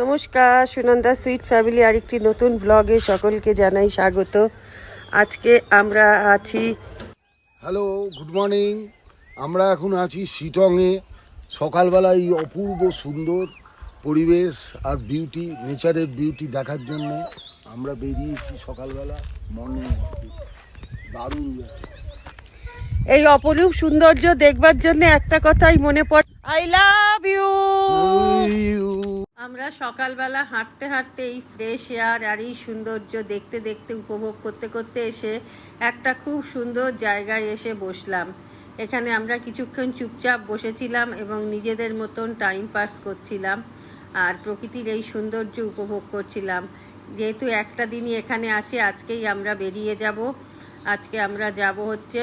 নমস্কার, Sunanda sweet family আরেকটি নতুন ব্লগে সকলকে জানাই স্বাগত। আজকে আমরা আছি, হ্যালো, গুড মর্নিং। আমরা এখন আছি শিটংয়ে। সকালবেলা এই অপূর্ব সুন্দর পরিবেশ আর বিউটি, নেচারের বিউটি দেখার জন্য আমরা বেরিয়েছি সকালবেলা মর্নিং ওয়াকে। দারুণ লাগে। এই অপরূপ সৌন্দর্য দেখবার জন্য একটা কথাই মনে পড়ে, আই লাভ ইউ। আমরা সকালবেলা হাঁটতে হাঁটতে এই ফ্রেশ এয়ার আর এই সৌন্দর্য দেখতে দেখতে উপভোগ করতে করতে এসে একটা খুব সুন্দর জায়গায় এসে বসলাম। এখানে আমরা কিছুক্ষণ চুপচাপ বসেছিলাম এবং নিজেদের মতন টাইম পাস করছিলাম আর প্রকৃতির এই সৌন্দর্য উপভোগ করছিলাম। যেহেতু একটা দিনই এখানে আছে, আজকেই আমরা বেরিয়ে যাব। আজকে আমরা যাব হচ্ছে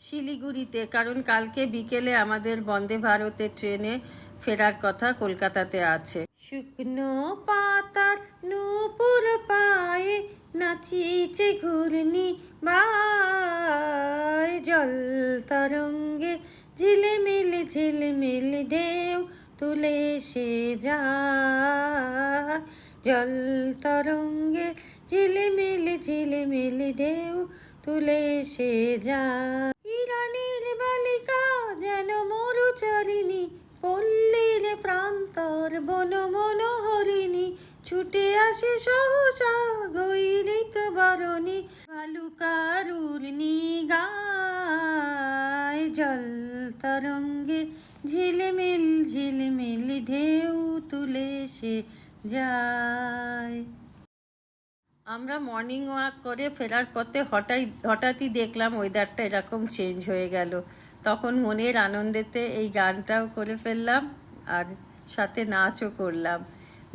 শিলিগুড়িতে, কারণ কালকে বিকেলে আমাদের বন্দে ভারতের ট্রেনে ফেরার কথা কলকাতাতে আছে। শুকনো পাতার নূপুর পায়ে নাচিছে ঘূর্ণি বায়, জল তরঙ্গে ঝিলিমিলি ঢেউ তুলে সে যায়, জল তরঙ্গে ঝিলিমিলি ঢেউ তুলে সে যায়। ইরানির বালিকা যেন মরুচারিণী, পল্লীর প্রান্তর বন মনোহরিণী, ছুটে আসে সহসা গৈরিক বরণী, বালুকার উর্নি গায়, জল তরঙ্গে ঝিলিমিলি ঢেউ তুলে সে যায়। আমরা মর্নিং ওয়াক করে ফেরার পথে হঠাৎই দেখলাম ওয়েদারটা এরকম চেঞ্জ হয়ে গেল। তখন মনের আনন্দেতে এই গানটাও করে ফেললাম আর সাথে নাচও করলাম।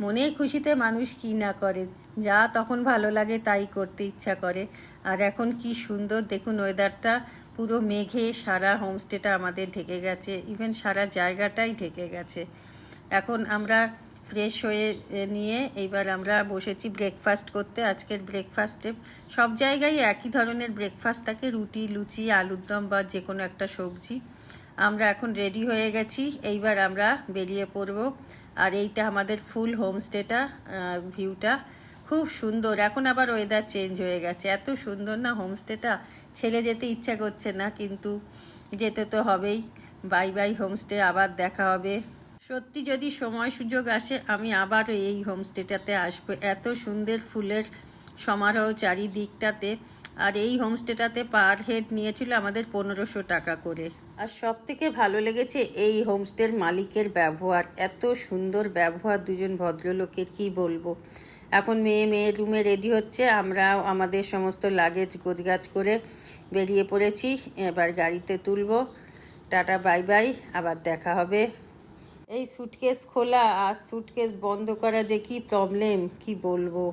মনের খুশিতে মানুষ কী না করে, যা তখন ভালো লাগে তাই করতে ইচ্ছা করে। আর এখন কি সুন্দর দেখুন ওয়েদারটা, পুরো মেঘে সারা হোমস্টেটা আমাদের ঢেকে গেছে, ইভেন সারা জায়গাটাই ঢেকে গেছে। এখন আমরা ফ্রেশ হয়ে নিয়ে এইবার আমরা বসেছি ব্রেকফাস্ট করতে। আজকের ব্রেকফাস্টে সব জায়গায় একই ধরনের ব্রেকফাস্ট থাকে, রুটি, লুচি, আলুর দম বা যে কোনো একটা সবজি। আমরা এখন রেডি হয়ে গেছি, এইবার আমরা বেরিয়ে পড়ব। আর এইটা আমাদের ফুল হোমস্টেটা, ভিউটা খুব সুন্দর। এখন আবার ওয়েদার চেঞ্জ হয়ে গেছে, এত সুন্দর না হোমস্টেটা, ছেড়ে যেতে ইচ্ছা করছে না, কিন্তু যেতে তো হবেই। বাই বাই হোমস্টে, আবার দেখা হবে। সত্যি যদি সময় সুযোগ আসে আমি আবারও এই হোমস্টেটাতে আসবো। এত সুন্দর ফুলের সমারোহ চারিদিকটাতে। আর এই হোমস্টেটাতে পার হেড নিয়েছিল আমাদের 1500 টাকা করে। আর সব থেকে ভালো লেগেছে এই হোমস্টের মালিকের ব্যবহার, এত সুন্দর ব্যবহার দুজন ভদ্রলোকের, কি বলবো। এখন মেয়ে রুমে রেডি হচ্ছে, আমরা আমাদের সমস্ত লাগেজ গোছগাছ করে বেরিয়ে পড়েছি। এবার গাড়িতে তুলবো। টাটা বাই বাই, আবার দেখা হবে। এই সুটকেস খোলা আর সুটকেস বন্ধ করা যে কি প্রবলেম, কি বলবো।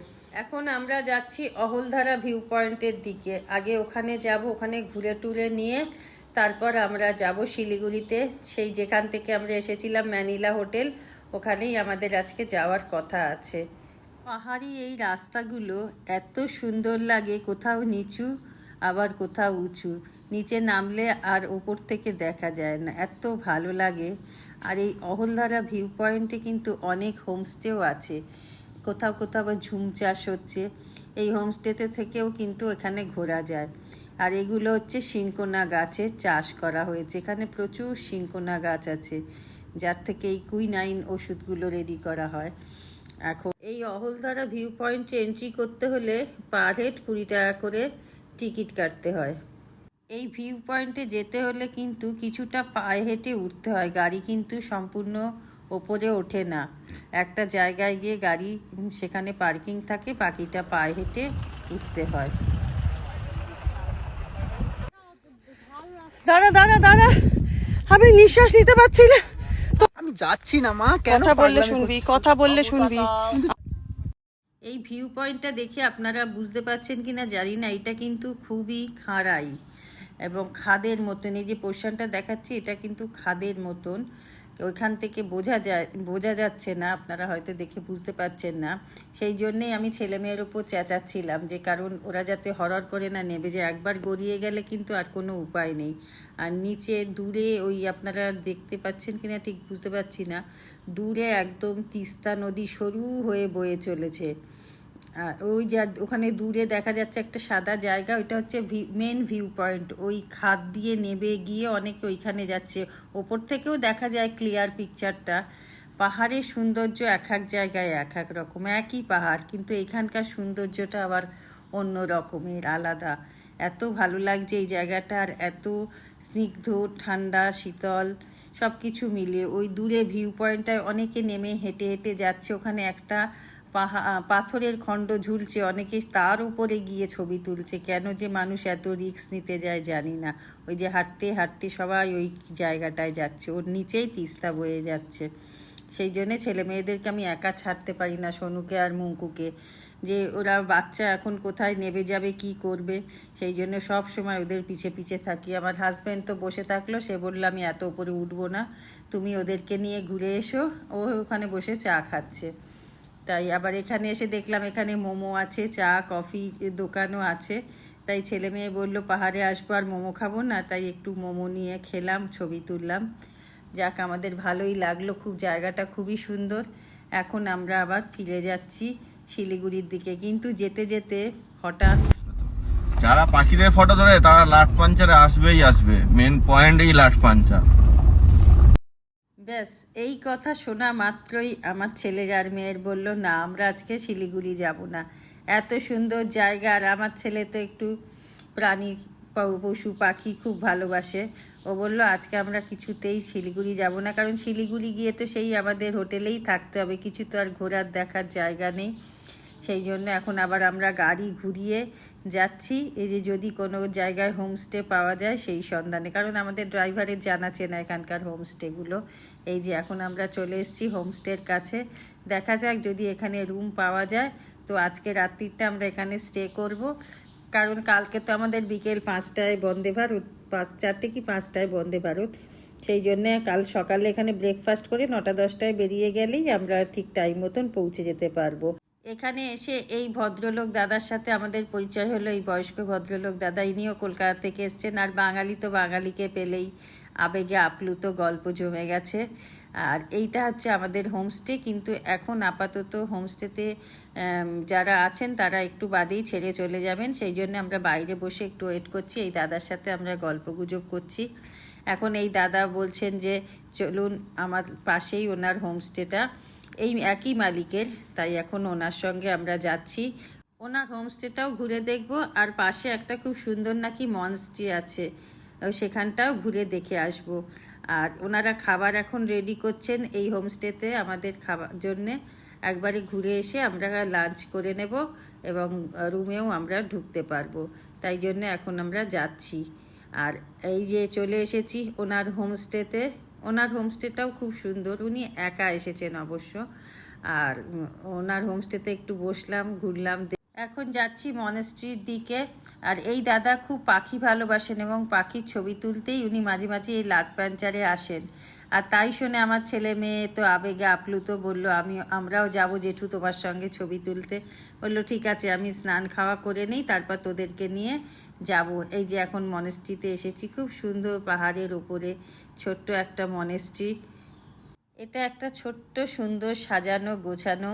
এখন আমরা যাচ্ছি অহলধারা ভিউ পয়েন্টের দিকে। আগে ওখানে যাব, ওখানে ঘুরে টুরে নিয়ে তারপর আমরা যাব শিলিগুড়িতে। সেই যেখান থেকে আমরা এসেছিলাম ম্যানিলা হোটেল, ওখানেই আমাদের আজকে যাওয়ার কথা আছে। পাহাড়ি এই রাস্তাগুলো এত সুন্দর লাগে, কোথাও নিচু আবার কোথাও উঁচু, নিচে নামলে আর ওপর থেকে দেখা যায় না, এত ভালো লাগে। আর এই অহলধারা ভিউ পয়েন্টে কিন্তু অনেক হোমস্টেও আছে, কোথাও কোথাও আবার ঝুম চাষ হচ্ছে। এই হোমস্টেতে থেকেও কিন্তু এখানে ঘোরা যায়। আর এগুলো হচ্ছে সিনকোনা গাছের চাষ করা হয়েছে, এখানে প্রচুর সিনকোনা গাছ আছে, যার থেকে এই কুইনাইন ওষুধগুলো রেডি করা হয়। এখন এই অহলধারা ভিউ পয়েন্টে এন্ট্রি করতে হলে পার হেড 20 টাকা করে টিকিট কাটতে হয়। এই ভিউ পয়েন্টে যেতে হলে কিন্তু কিছুটা পায়ে হেঁটে উঠতে হয়, গাড়ি কিন্তু সম্পূর্ণ ওপরে ওঠে না। একটা জায়গায় গিয়ে গাড়ি সেখানে পার্কিং থাকে, বাকিটা পায়ে হেঁটে উঠতে হয়। দাঁড়া দাঁড়া দাঁড়া, আমি নিঃশ্বাস নিতে পারছি না। আমি যাচ্ছি না মা, কেন? কথা বললে শুনবি। এই ভিউ পয়েন্টটা দেখে আপনারা বুঝতে পারছেন কিনা জানি না, এটা কিন্তু খুবই খাড়াই এবং খাদের মতন। এই যে পোর্শনটা দেখাচ্ছি এটা কিন্তু খাদের মতন, ওইখান থেকে বোঝা যাচ্ছে না, আপনারা হয়তো দেখে বুঝতে পারছেন না। সেই জন্যেই আমি ছেলে মেয়ের ওপর চেঁচাচ্ছিলাম, যে কারণ ওরা যাতে হরর করে না নেবে, যে একবার গড়িয়ে গেলে কিন্তু আর কোনো উপায় নেই। আর নিচে দূরে ওই আপনারা দেখতে পাচ্ছেন কিনা ঠিক বুঝতে পারছি না, দূরে একদম তিস্তা নদী সরু হয়ে বয়ে চলেছে। আর ওই যা ওখানে দূরে দেখা যাচ্ছে একটা সাদা জায়গা, ওইটা হচ্ছে মেন ভিউ পয়েন্ট। ওই খাদ দিয়ে নেবে গিয়ে অনেকে ওইখানে যাচ্ছে, ওপর থেকেও দেখা যায় ক্লিয়ার পিকচারটা। পাহাড়ের সৌন্দর্য এক এক জায়গায় এক এক রকম, একই পাহাড় কিন্তু এখানকার সৌন্দর্যটা আবার অন্য রকমের, আলাদা। এত ভালো লাগছে এই জায়গাটা, আর এত স্নিগ্ধ, ঠান্ডা, শীতল সব কিছু মিলিয়ে। ওই দূরে ভিউ পয়েন্টটায় অনেকে নেমে হেঁটে হেঁটে যাচ্ছে, ওখানে একটা পাথরের খণ্ড ঝুলছে, অনেকে তার উপরে গিয়ে ছবি তুলছে। কেন যে মানুষ এত রিস্ক নিতে যায় জানি না। ওই যে হাঁটতে হাঁটতে সবাই ওই জায়গাটায় যাচ্ছে, ওর নিচেই তিস্তা বয়ে যাচ্ছে। সেই জন্যে ছেলে মেয়েদেরকে আমি একা ছাড়তে পারি না, সোনুকে আর মুঙ্কুকে, যে ওরা বাচ্চা এখন কোথায় নেবে যাবে কি করবে, সেই জন্য সব সময় ওদের পিছে পিছে থাকি। আমার হাজব্যান্ড তো বসে থাকলো, সে বললো আমি এত উপরে উঠবো না, তুমি ওদেরকে নিয়ে ঘুরে এসো। ও ওখানে বসে চা খাচ্ছে। তাই আবার এখানে এসে দেখলাম এখানে মোমো আছে, চা কফি দোকানও আছে। তাই ছেলে মেয়ে বললো পাহাড়ে আসবো আর মোমো খাবো না, তাই একটু মোমো নিয়ে খেলাম, ছবি তুললাম। যাক, আমাদের ভালোই লাগলো, খুব জায়গাটা খুবই সুন্দর। এখন আমরা আবার ফিরে যাচ্ছি শিলিগুড়ির দিকে, কিন্তু যেতে যেতে হঠাৎ যারা পাখিদের ফটো ধরে তারা লাট পাঞ্চারে আসবেই আসবে, মেন পয়েন্ট এই লাট পাঞ্চা। ব্যাস এই কথা শোনা মাত্রই আমার ছেলে আর মেয়ের বলল না, আমরা আজকে শিলিগুড়ি যাব না, এত সুন্দর জায়গা। আর আমার ছেলে তো একটু প্রাণী পশু পাখি খুব ভালোবাসে। ও বলল আজকে আমরা কিছুতেই শিলিগুড়ি যাব না, কারণ শিলিগুড়ি গিয়ে তো সেই আমাদের হোটেলেই থাকতে হবে, কিছু তো আর ঘোরার দেখার জায়গা নেই। সেই জন্য এখন আবার আমরা গাড়ি ঘুরিয়ে যাচ্ছি, এই যে যদি কোনো জায়গায় হোমস্টে পাওয়া যায় সেই সন্ধানে, কারণ আমাদের ড্রাইভারের জানা চেনা এখানকার হোমস্টেগুলো। এই যে এখন আমরা চলে এসেছি হোমস্টের কাছে, দেখা যাক যদি এখানে রুম পাওয়া যায় তো আজকে রাত্রিটা আমরা এখানে স্টে করব। কারণ কালকে তো আমাদের বিকেল 5টায় বন্দে ভারত, 4টে কি 5টায় বন্দে ভারত। সেই জন্যে কাল সকালে এখানে ব্রেকফাস্ট করে 9টা-10টায় বেরিয়ে গেলেই আমরা ঠিক টাইম মতন পৌঁছে যেতে পারবো। এখানে এসে এই ভদ্রলোক দাদার সাথে আমাদের পরিচয় হলো, এই বয়স্ক ভদ্রলোক দাদা, ইনিও কলকাতা থেকে এসছেন। আর বাঙালি তো বাঙালিকে পেলেই আবেগে আপ্লুত, গল্প জমে গেছে। আর এইটা হচ্ছে আমাদের হোমস্টে, কিন্তু এখন আপাতত হোমস্টেতে যারা আছেন তারা একটু বাদেই ছেড়ে চলে যাবেন, সেই জন্য আমরা বাইরে বসে একটু ওয়েট করছি। এই দাদার সাথে আমরা গল্পগুজব করছি। এখন এই দাদা বলছেন যে চলুন, আমার পাশেই ওনার হোমস্টেটা, এই একই মালিকের, তাই এখন ওনার সঙ্গে আমরা যাচ্ছি। ওনার হোমস্টেটাও ঘুরে দেখব, আর পাশে একটা খুব সুন্দর নাকি মনস্ট্রি আছে, সেখানটাও ঘুরে দেখে আসব। আর ওনারা খাবার এখন রেডি করছেন এই হোমস্টেতে আমাদের খাবার জন্যে। একবারে ঘুরে এসে আমরা লাঞ্চ করে নেব এবং রুমেও আমরা ঢুকতে পারবো, তাই জন্য এখন আমরা যাচ্ছি। আর এই যে চলে এসেছি ওনার হোমস্টেতে, ওনার হোমস্টেটাও খুব সুন্দর, উনি একা এসেছেন অবশ্য। আর ওনার হোমস্টেতে একটু বসলাম, ঘুরলাম। এখন যাচ্ছি মনেস্ট্রির দিকে। আর এই দাদা খুব পাখি ভালোবাসেন এবং পাখির ছবি তুলতেই উনি মাঝে মাঝে এই লাট প্যাঞ্চারে আসেন। আর তাই শুনে আমার ছেলে মেয়ে তো আবেগে আপ্লুত, বললো আমরাও যাব জেঠু তোমার সঙ্গে ছবি তুলতে। বললো ঠিক আছে, আমি স্নান খাওয়া করে নিই, তারপর তোদেরকে নিয়ে যাব। এই যে এখন মনেস্ট্রিতে এসেছি, খুব সুন্দর পাহাড়ের ওপরে ছোট্ট একটা মনেস্ট্রি। এটা একটা ছোট্ট সুন্দর সাজানো গোছানো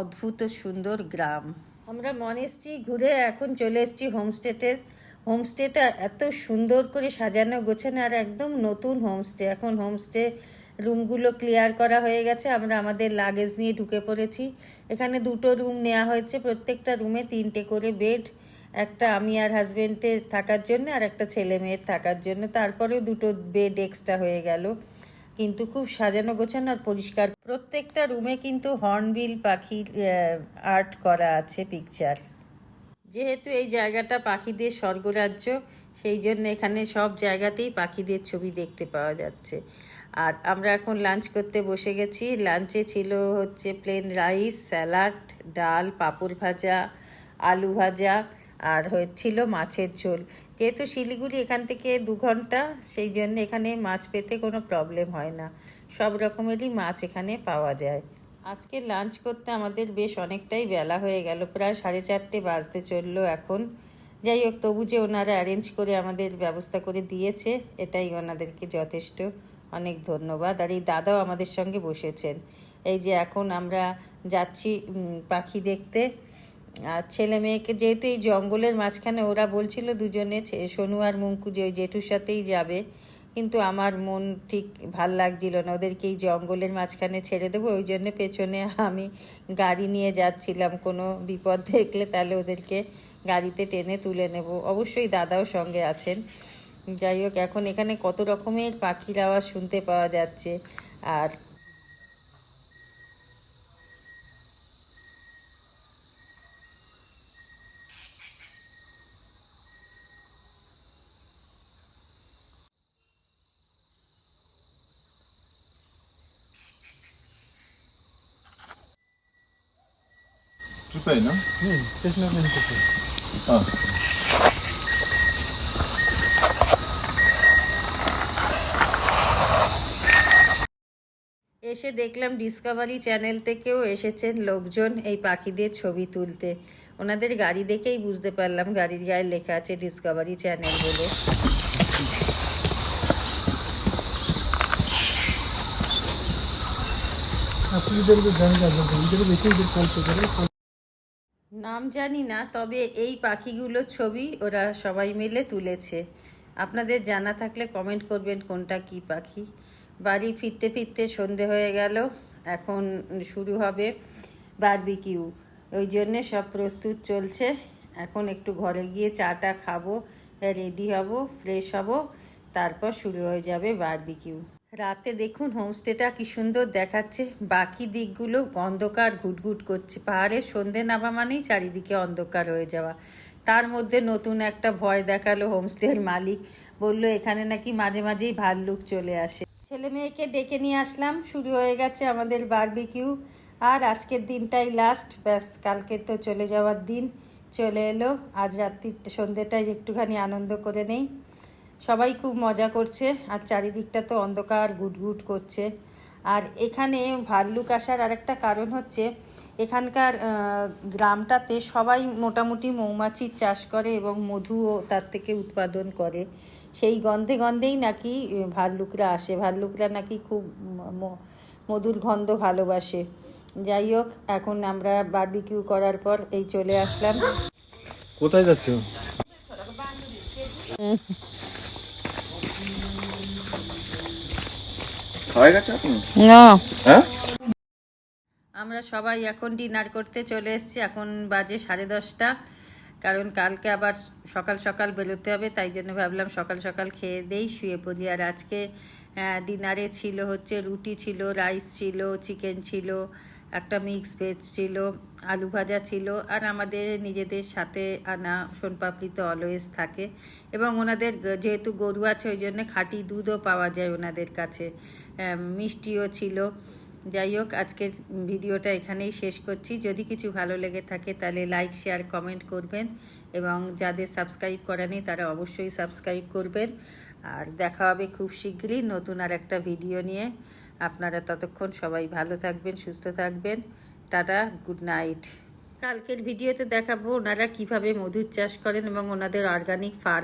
অদ্ভুত সুন্দর গ্রাম। আমরা মনেস্ট্রি ঘুরে এখন চলে এসেছি হোমস্টেতে। হোমস্টেটা এত সুন্দর করে সাজানো গোছানো, আর একদম নতুন হোমস্টে। এখন হোমস্টে রুমগুলো ক্লিয়ার করা হয়ে গেছে, আমরা আমাদের লাগেজ নিয়ে ঢুকে পড়েছি। এখানে 2টো রুম নেওয়া হয়েছে, প্রত্যেকটা রুমে 3টে করে বেড, একটা আমি আর হাজব্যান্ডের থাকার জন্য আর একটা ছেলে মেয়ের থাকার জন্য, তারপরেও 2টো বেড এক্সট্রা হয়ে গেল। কিন্তু খুব সাজানো গোছানো আর পরিষ্কার। প্রত্যেকটা রুমে কিন্তু হর্নবিল পাখির আর্ট করা আছে, পিকচার। যেহেতু এই জায়গাটা পাখিদের স্বর্গরাজ্য, সেই জন্য এখানে সব জায়গাতেই পাখিদের ছবি দেখতে পাওয়া যাচ্ছে। আর আমরা এখন লাঞ্চ করতে বসে গেছি। লাঞ্চে ছিল হচ্ছে প্লেন রাইস, স্যালাড, ডাল, পাঁপড় ভাজা, আলু ভাজা, আর হচ্ছিল মাছের ঝোল। যেহেতু শিলিগুড়ি এখান থেকে 2 ঘন্টা, সেই জন্য এখানে মাছ পেতে কোনো প্রবলেম হয় না, সব রকমেরই মাছ এখানে পাওয়া যায়। আজকে লাঞ্চ করতে আমাদের বেশ অনেকটাই বেলা হয়ে গেল, প্রায় 4:30 বাজতে চললো এখন। যাই হোক, তবু যে ওনারা অ্যারেঞ্জ করে আমাদের ব্যবস্থা করে দিয়েছে, এটাই ওনাদেরকে যথেষ্ট অনেক ধন্যবাদ। আর এই দাদাও আমাদের সঙ্গে বসেছেন। এই যে এখন আমরা যাচ্ছি পাখি দেখতে। আর ছেলে মেয়েকে, যেহেতু এই জঙ্গলের মাঝখানে, ওরা বলছিল দুজনে, সোনু আর মুঙ্কু, যে ওই জেঠুর সাথেই যাবে, কিন্তু আমার মন ঠিক ভাল লাগছিল না ওদেরকে এই জঙ্গলের মাঝখানে ছেড়ে দেবো, ওই জন্য পেছনে আমি গাড়ি নিয়ে যাচ্ছিলাম। কোনো বিপদ দেখলে তাহলে ওদেরকে গাড়িতে টেনে তুলে নেব। অবশ্যই দাদাও সঙ্গে আছেন। যাই হোক, এখন এখানে কত রকমের পাখির আওয়াজ শুনতে পাওয়া যাচ্ছে। আর Czekaj, no. স্টেশনের মেন থেকে। A. এসে দেখলাম ডিসকভারি চ্যানেল থেকেও এসেছেন লোকজন এই পাখিদের ছবি তুলতে। ওনাদের গাড়ি দেখেই বুঝতে পারলাম গাড়ির গায়ে লেখা আছে ডিসকভারি চ্যানেল বলে। আপনাদেরকে জানি না, এদের দেখে এদের কল্প করে। নাম জানি না, তবে এই পাখিগুলোর ছবি ওরা সবাই মিলে তুলেছে। আপনাদের জানা থাকলে কমেন্ট করবেন কোনটা কি পাখি। বাড়ি ফিরতে ফিরতে সন্ধে হয়ে গেল, এখন শুরু হবে বারবিকিউ। ওই জন্যে সব প্রস্তুত চলছে। এখন একটু ঘরে গিয়ে চাটা খাবো, রেডি হব, ফ্রেশ হব, তারপর শুরু হয়ে যাবে বারবিকিউ। রাতে দেখুন হোমস্টেটা কি সুন্দর দেখাচ্ছে, বাকি দিকগুলো অন্ধকার ঘুটঘুট করছে। পাহাড়ের সন্ধে নামা মানেই চারিদিকে অন্ধকার হয়ে যাওয়া। তার মধ্যে নতুন একটা ভয় দেখালো হোমস্টের মালিক, বলল এখানে নাকি মাঝে মাঝেই ভাল্লুক চলে আসে। ছেলে মেয়েকে ডেকে নিয়ে আসলাম, শুরু হয়ে গেছে আমাদের বারবিকিউ। আর আজকের দিনটাই লাস্ট, ব্যাস কালকে তো চলে যাওয়ার দিন চলে এলো। আজ রাত্রি সন্ধেটায় একটুখানি আনন্দ করে নেই। সবাই খুব মজা করছে, আর চারিদিকটা তো অন্ধকার ঘুটঘুট করছে। আর এখানে ভাল্লুক আসার আরেকটা কারণ হচ্ছে, এখানকার গ্রামটাতে সবাই মোটামুটি মৌমাছির চাষ করে এবং মধুও তার থেকে উৎপাদন করে। সেই গন্ধে গন্ধেই নাকি ভাল্লুকরা আসে। ভাল্লুকরা নাকি খুব মধুর গন্ধ ভালোবাসে। যাই হোক, এখন আমরা বারবিকিউ করার পর এই চলে আসলাম। কোথায় যাচ্ছ? হয়ে গেছে এখন? না, হ্যাঁ, আমরা সবাই এখন ডিনার করতে চলে এসেছি। এখন বাজে 10:30, কারণ কালকে আবার সকাল সকাল বেরোতে হবে, তাই জন্য ভাবলাম সকাল সকাল খেয়ে দেই, শুয়ে পড়ি। আর আজকে ডিনারে ছিল হচ্ছে রুটি ছিল, রাইস ছিল, চিকেন ছিল, একটা মিক্স ভেজ ছিল, আলু ভাজা ছিল, আর আমাদের নিজেদের সাথে আনা সোনপাপড়ি তো অলওয়েজ থাকে। এবং ওনাদের যেহেতু গরু আছে, ওই জন্য খাঁটি দুধও পাওয়া যায় ওনাদের কাছে, মিষ্টিও ছিল। যাই হোক, আজকের ভিডিওটা এখানেই শেষ করছি। যদি কিছু ভালো লেগে থাকে তাহলে লাইক, শেয়ার, কমেন্ট করবেন, এবং যাদের সাবস্ক্রাইব করা নেই তারা অবশ্যই সাবস্ক্রাইব করবেন। আর দেখা হবে খুব শীঘ্রই নতুন আর একটা ভিডিও নিয়ে। আপনারা ততক্ষণ সবাই ভালো থাকবেন, সুস্থ থাকবেন। Tata, good night. কালকের ভিডিওতে দেখাবো ওনারা কিভাবে মধুর চাষ করেন এবং ওনাদের অর্গানিক ফার্ম।